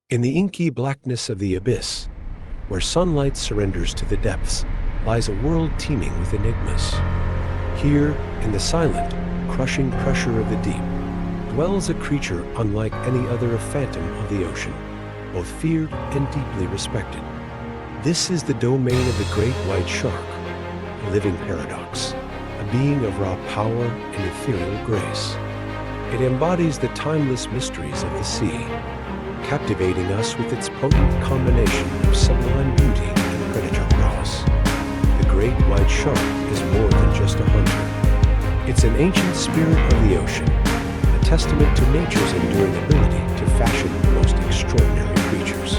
In the inky blackness of the abyss, where sunlight surrenders to the depths, lies a world teeming with enigmas. Here, in the silent, crushing pressure of the deep, dwells a creature unlike any other, a phantom of the ocean, both feared and deeply respected. This is the domain of the great white shark, a living paradox, a being of raw power and ethereal grace. It embodies the timeless mysteries of the sea, captivating us with its potent combination of sublime beauty and predator prowess. The great white shark is more than just a hunter. It's an ancient spirit of the ocean, a testament to nature's enduring ability to fashion the most extraordinary creatures.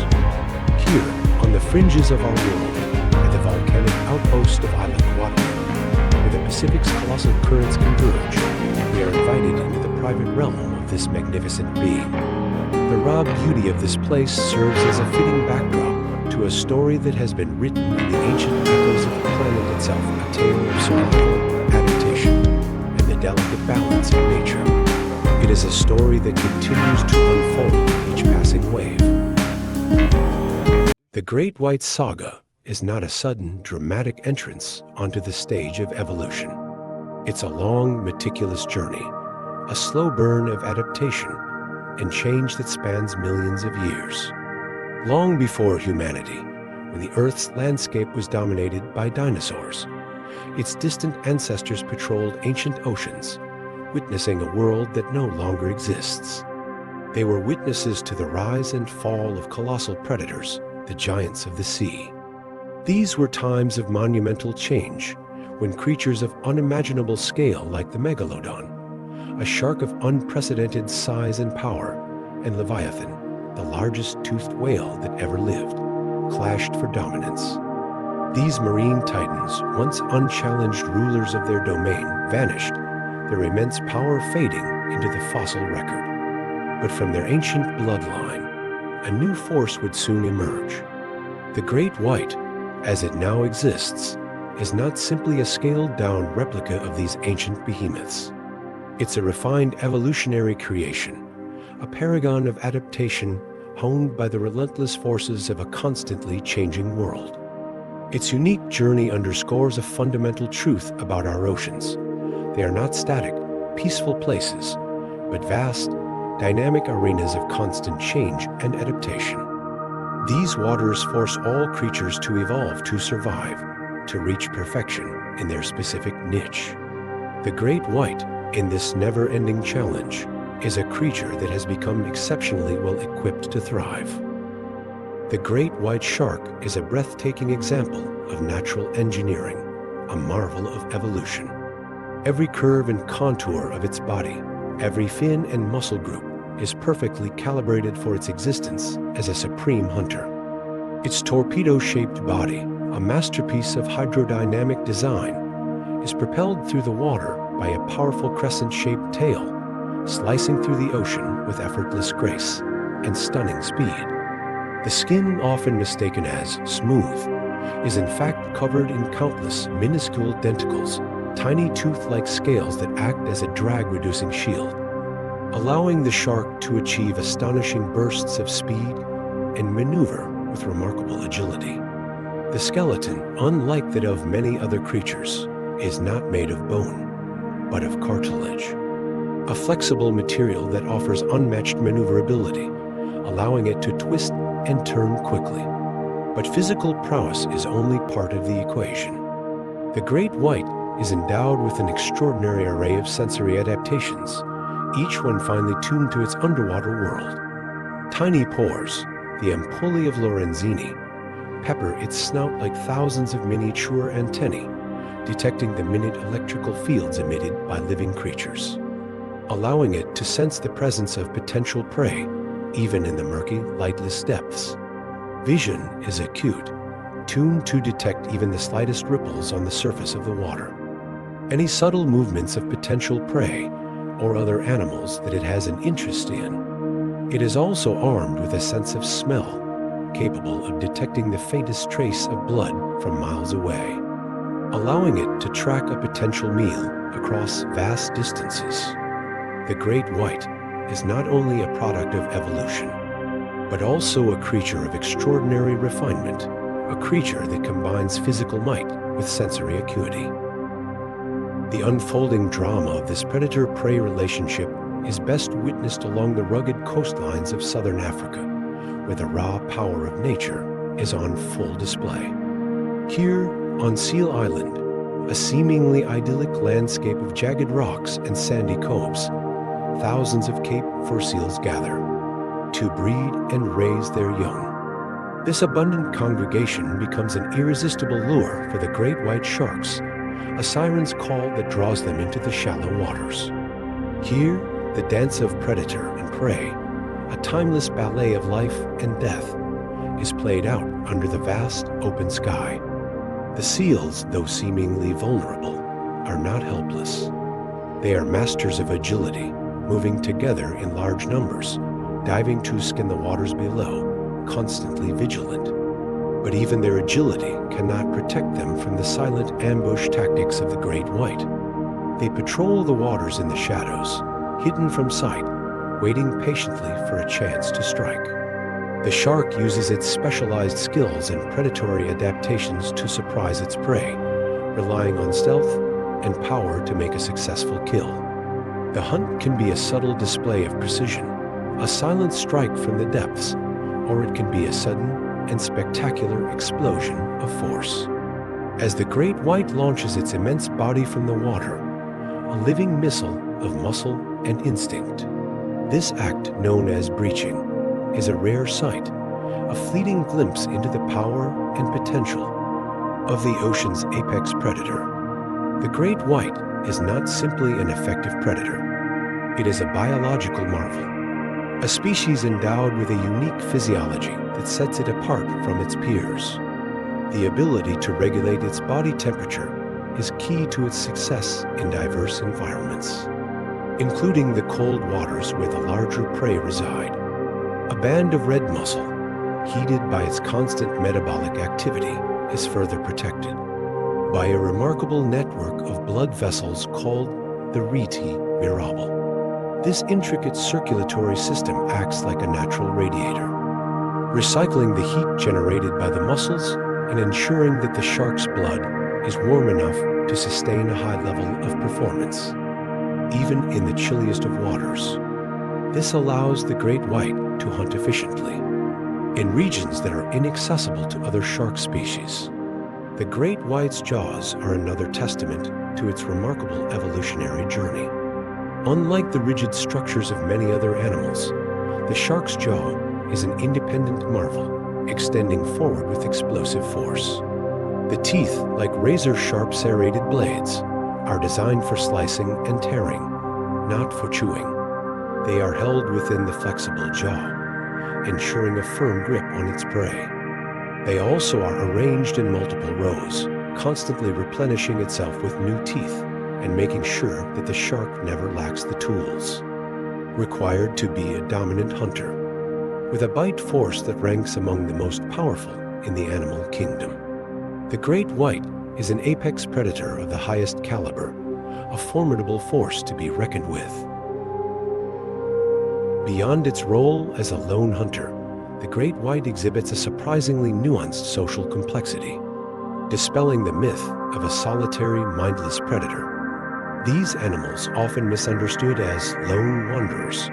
Here, on the fringes of our world, at the volcanic outpost of Isla Guadalupe, where the Pacific's colossal currents converge, we are invited into the private realm of this magnificent being. The raw beauty of this place serves as a fitting backdrop to a story that has been written in the ancient echoes of the planet itself, a tale of survival, adaptation, and the delicate balance of nature. It is a story that continues to unfold with each passing wave. The Great White Saga is not a sudden, dramatic entrance onto the stage of evolution. It's a long, meticulous journey, a slow burn of adaptation and change that spans millions of years. Long before humanity, when the Earth's landscape was dominated by dinosaurs, its distant ancestors patrolled ancient oceans, witnessing a world that no longer exists. They were witnesses to the rise and fall of colossal predators, the giants of the sea. These were times of monumental change, when creatures of unimaginable scale like the megalodon, a shark of unprecedented size and power, and Leviathan, the largest toothed whale that ever lived, clashed for dominance. These marine titans, once unchallenged rulers of their domain, vanished, their immense power fading into the fossil record. But from their ancient bloodline, a new force would soon emerge. The Great White, as it now exists, is not simply a scaled-down replica of these ancient behemoths. It's a refined evolutionary creation, a paragon of adaptation honed by the relentless forces of a constantly changing world. Its unique journey underscores a fundamental truth about our oceans. They are not static, peaceful places, but vast, dynamic arenas of constant change and adaptation. These waters force all creatures to evolve to survive, to reach perfection in their specific niche. The Great White, in this never-ending challenge, is a creature that has become exceptionally well equipped to thrive. The great white shark is a breathtaking example of natural engineering, a marvel of evolution. Every curve and contour of its body, every fin and muscle group is perfectly calibrated for its existence as a supreme hunter. Its torpedo-shaped body, a masterpiece of hydrodynamic design, is propelled through the water by a powerful crescent-shaped tail, slicing through the ocean with effortless grace and stunning speed. The skin, often mistaken as smooth, is in fact covered in countless minuscule denticles, tiny tooth-like scales that act as a drag-reducing shield, allowing the shark to achieve astonishing bursts of speed and maneuver with remarkable agility. The skeleton, unlike that of many other creatures, is not made of bone, but of cartilage, a flexible material that offers unmatched maneuverability, allowing it to twist and turn quickly. But physical prowess is only part of the equation. The great white is endowed with an extraordinary array of sensory adaptations, each one finely tuned to its underwater world. Tiny pores, the ampullae of Lorenzini, pepper its snout like thousands of miniature antennae, detecting the minute electrical fields emitted by living creatures, allowing it to sense the presence of potential prey, even in the murky, lightless depths. Vision is acute, tuned to detect even the slightest ripples on the surface of the water, any subtle movements of potential prey or other animals that it has an interest in. It is also armed with a sense of smell, capable of detecting the faintest trace of blood from miles away, allowing it to track a potential meal across vast distances. The great white is not only a product of evolution, but also a creature of extraordinary refinement, a creature that combines physical might with sensory acuity. The unfolding drama of this predator-prey relationship is best witnessed along the rugged coastlines of southern Africa, where the raw power of nature is on full display. Here, on Seal Island, a seemingly idyllic landscape of jagged rocks and sandy coves, thousands of Cape fur seals gather to breed and raise their young. This abundant congregation becomes an irresistible lure for the great white sharks, a siren's call that draws them into the shallow waters. Here, the dance of predator and prey, a timeless ballet of life and death, is played out under the vast open sky. The seals, though seemingly vulnerable, are not helpless. They are masters of agility, moving together in large numbers, diving to skim the waters below, constantly vigilant. But even their agility cannot protect them from the silent ambush tactics of the great white. They patrol the waters in the shadows, hidden from sight, waiting patiently for a chance to strike. The shark uses its specialized skills and predatory adaptations to surprise its prey, relying on stealth and power to make a successful kill. The hunt can be a subtle display of precision, a silent strike from the depths, or it can be a sudden and spectacular explosion of force. As the great white launches its immense body from the water, a living missile of muscle and instinct. This act, known as breaching, is a rare sight, a fleeting glimpse into the power and potential of the ocean's apex predator. The great white is not simply an effective predator. It is a biological marvel, a species endowed with a unique physiology that sets it apart from its peers. The ability to regulate its body temperature is key to its success in diverse environments, including the cold waters where the larger prey reside. A band of red muscle, heated by its constant metabolic activity, is further protected by a remarkable network of blood vessels called the rete mirabile. This intricate circulatory system acts like a natural radiator, recycling the heat generated by the muscles and ensuring that the shark's blood is warm enough to sustain a high level of performance, even in the chilliest of waters. This allows the great white to hunt efficiently in regions that are inaccessible to other shark species. The great white's jaws are another testament to its remarkable evolutionary journey. Unlike the rigid structures of many other animals, the shark's jaw is an independent marvel, extending forward with explosive force. The teeth, like razor-sharp serrated blades, are designed for slicing and tearing, not for chewing. They are held within the flexible jaw, ensuring a firm grip on its prey. They also are arranged in multiple rows, constantly replenishing itself with new teeth and making sure that the shark never lacks the tools required to be a dominant hunter, with a bite force that ranks among the most powerful in the animal kingdom. The great white is an apex predator of the highest caliber, a formidable force to be reckoned with. Beyond its role as a lone hunter, the great white exhibits a surprisingly nuanced social complexity, dispelling the myth of a solitary, mindless predator. These animals, often misunderstood as lone wanderers,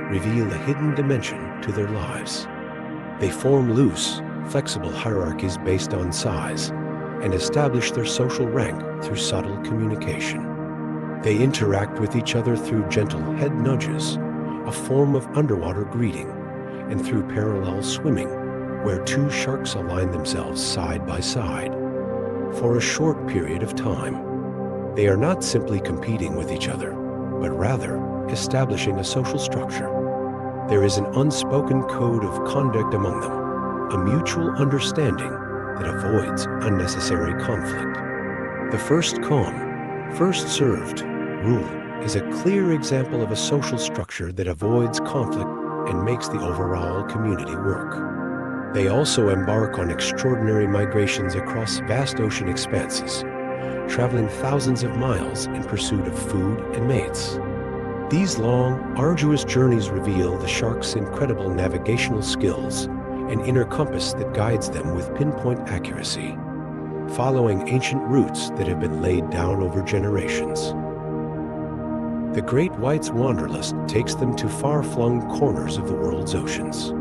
reveal a hidden dimension to their lives. They form loose, flexible hierarchies based on size and establish their social rank through subtle communication. They interact with each other through gentle head nudges, a form of underwater greeting, and through parallel swimming, where two sharks align themselves side by side for a short period of time. They are not simply competing with each other, but rather establishing a social structure. There is an unspoken code of conduct among them, a mutual understanding that avoids unnecessary conflict. The first come, first served rule is a clear example of a social structure that avoids conflict and makes the overall community work. They also embark on extraordinary migrations across vast ocean expanses, traveling thousands of miles in pursuit of food and mates. These long, arduous journeys reveal the shark's incredible navigational skills, an inner compass that guides them with pinpoint accuracy, following ancient routes that have been laid down over generations. The great white's wanderlust takes them to far-flung corners of the world's oceans.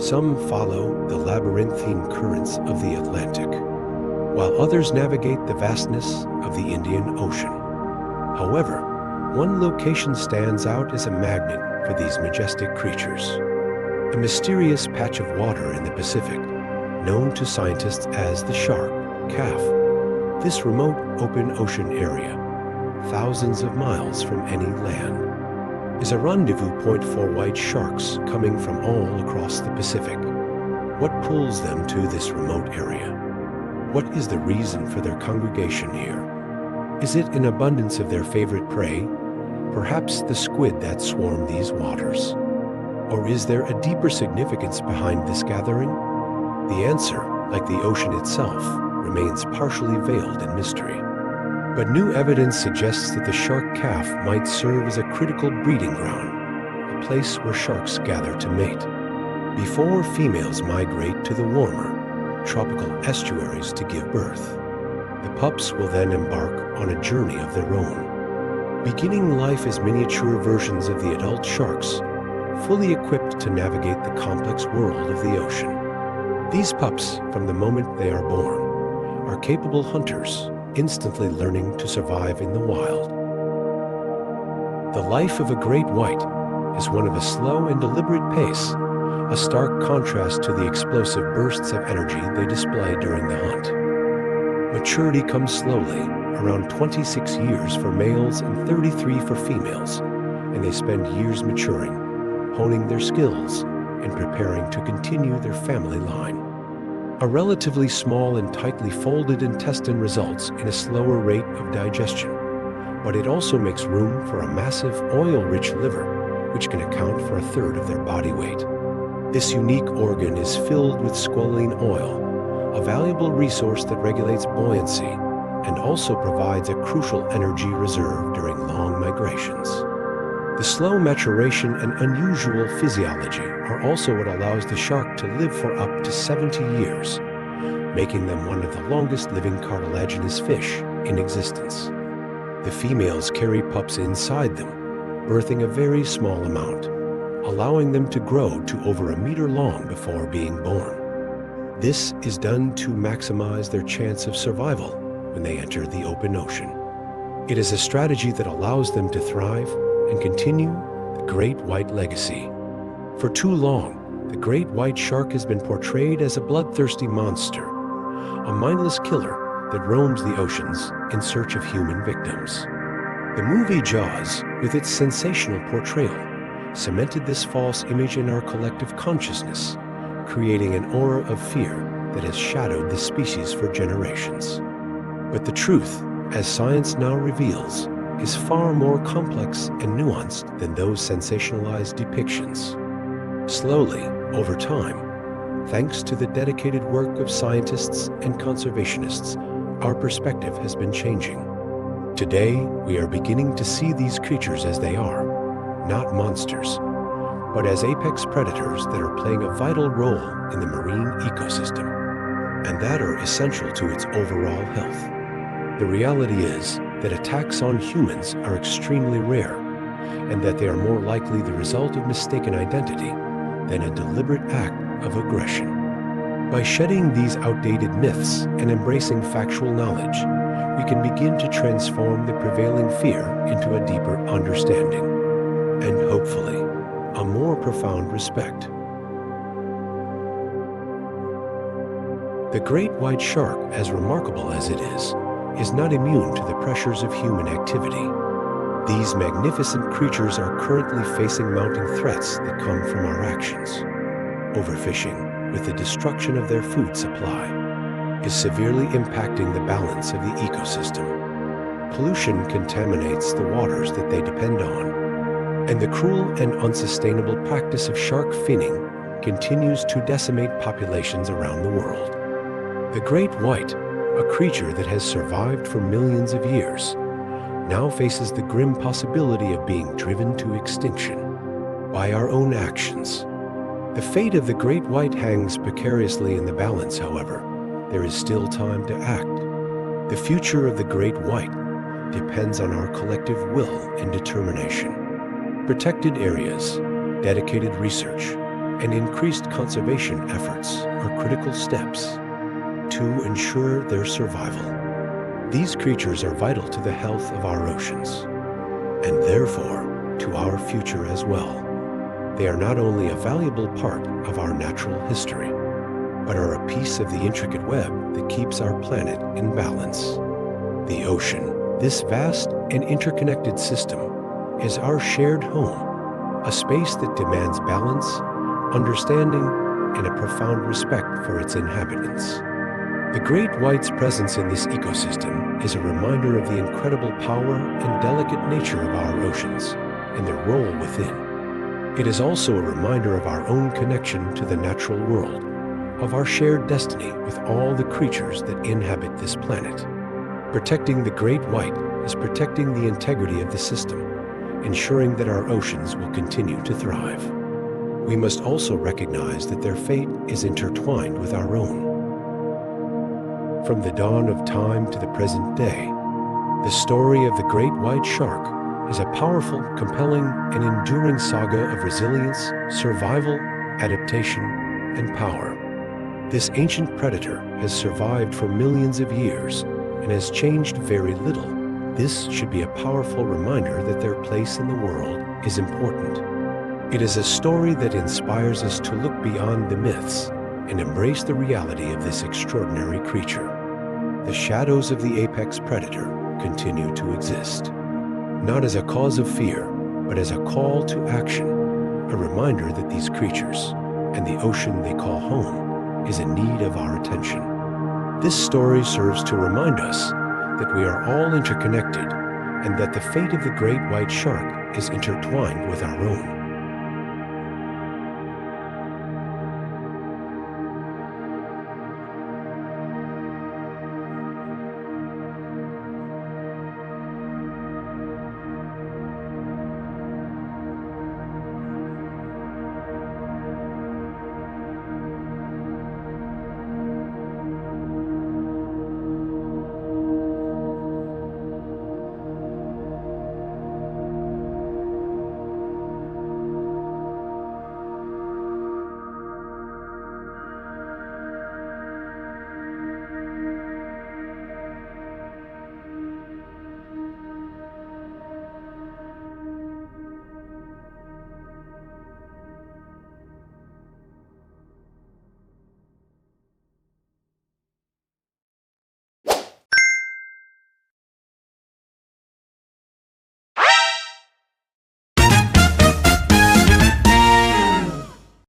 Some follow the labyrinthine currents of the Atlantic, while others navigate the vastness of the Indian Ocean. However, one location stands out as a magnet for these majestic creatures. A mysterious patch of water in the Pacific, known to scientists as the shark Café. This remote open ocean area, thousands of miles from any land, is a rendezvous point for white sharks coming from all across the Pacific. What pulls them to this remote area? What is the reason for their congregation here? Is it an abundance of their favorite prey? Perhaps the squid that swarm these waters? Or is there a deeper significance behind this gathering? The answer, like the ocean itself, remains partially veiled in mystery. But new evidence suggests that the shark Café might serve as a critical breeding ground, a place where sharks gather to mate, before females migrate to the warmer, tropical estuaries to give birth. The pups will then embark on a journey of their own, beginning life as miniature versions of the adult sharks, fully equipped to navigate the complex world of the ocean. These pups, from the moment they are born, are capable hunters, instantly learning to survive in the wild. The life of a great white is one of a slow and deliberate pace, a stark contrast to the explosive bursts of energy they display during the hunt. Maturity comes slowly, around 26 years for males and 33 for females, and they spend years maturing, honing their skills, and preparing to continue their family line. A relatively small and tightly folded intestine results in a slower rate of digestion, but it also makes room for a massive oil-rich liver, which can account for a third of their body weight. This unique organ is filled with squalene oil, a valuable resource that regulates buoyancy and also provides a crucial energy reserve during long migrations. The slow maturation and unusual physiology are also what allows the shark to live for up to 70 years, making them one of the longest living cartilaginous fish in existence. The females carry pups inside them, birthing a very small amount, allowing them to grow to over 1 meter long before being born. This is done to maximize their chance of survival when they enter the open ocean. It is a strategy that allows them to thrive and continue the great white legacy. For too long, the great white shark has been portrayed as a bloodthirsty monster, a mindless killer that roams the oceans in search of human victims. The movie Jaws, with its sensational portrayal, cemented this false image in our collective consciousness, creating an aura of fear that has shadowed the species for generations. But the truth, as science now reveals, is far more complex and nuanced than those sensationalized depictions. Slowly, over time, thanks to the dedicated work of scientists and conservationists, our perspective has been changing. Today, we are beginning to see these creatures as they are, not monsters, but as apex predators that are playing a vital role in the marine ecosystem, and that are essential to its overall health. The reality is that attacks on humans are extremely rare, and that they are more likely the result of mistaken identity than a deliberate act of aggression. By shedding these outdated myths and embracing factual knowledge, we can begin to transform the prevailing fear into a deeper understanding, and hopefully, a more profound respect. The great white shark, as remarkable as it is not immune to the pressures of human activity. These magnificent creatures are currently facing mounting threats that come from our actions. Overfishing, with the destruction of their food supply, is severely impacting the balance of the ecosystem. Pollution contaminates the waters that they depend on, and the cruel and unsustainable practice of shark finning continues to decimate populations around the world. The great white, a creature that has survived for millions of years, now faces the grim possibility of being driven to extinction by our own actions. The fate of the great white hangs precariously in the balance, however. There is still time to act. The future of the great white depends on our collective will and determination. Protected areas, dedicated research, and increased conservation efforts are critical steps to ensure their survival. These creatures are vital to the health of our oceans, and therefore to our future as well. They are not only a valuable part of our natural history, but are a piece of the intricate web that keeps our planet in balance. The ocean, this vast and interconnected system, is our shared home, a space that demands balance, understanding, and a profound respect for its inhabitants. The great white's presence in this ecosystem is a reminder of the incredible power and delicate nature of our oceans and their role within. It is also a reminder of our own connection to the natural world, of our shared destiny with all the creatures that inhabit this planet. Protecting the great white is protecting the integrity of the system, ensuring that our oceans will continue to thrive. We must also recognize that their fate is intertwined with our own. From the dawn of time to the present day, the story of the great white shark is a powerful, compelling, and enduring saga of resilience, survival, adaptation, and power. This ancient predator has survived for millions of years and has changed very little. This should be a powerful reminder that their place in the world is important. It is a story that inspires us to look beyond the myths and embrace the reality of this extraordinary creature. The shadows of the apex predator continue to exist, not as a cause of fear, but as a call to action, a reminder that these creatures and the ocean they call home is in need of our attention. This story serves to remind us that we are all interconnected and that the fate of the great white shark is intertwined with our own.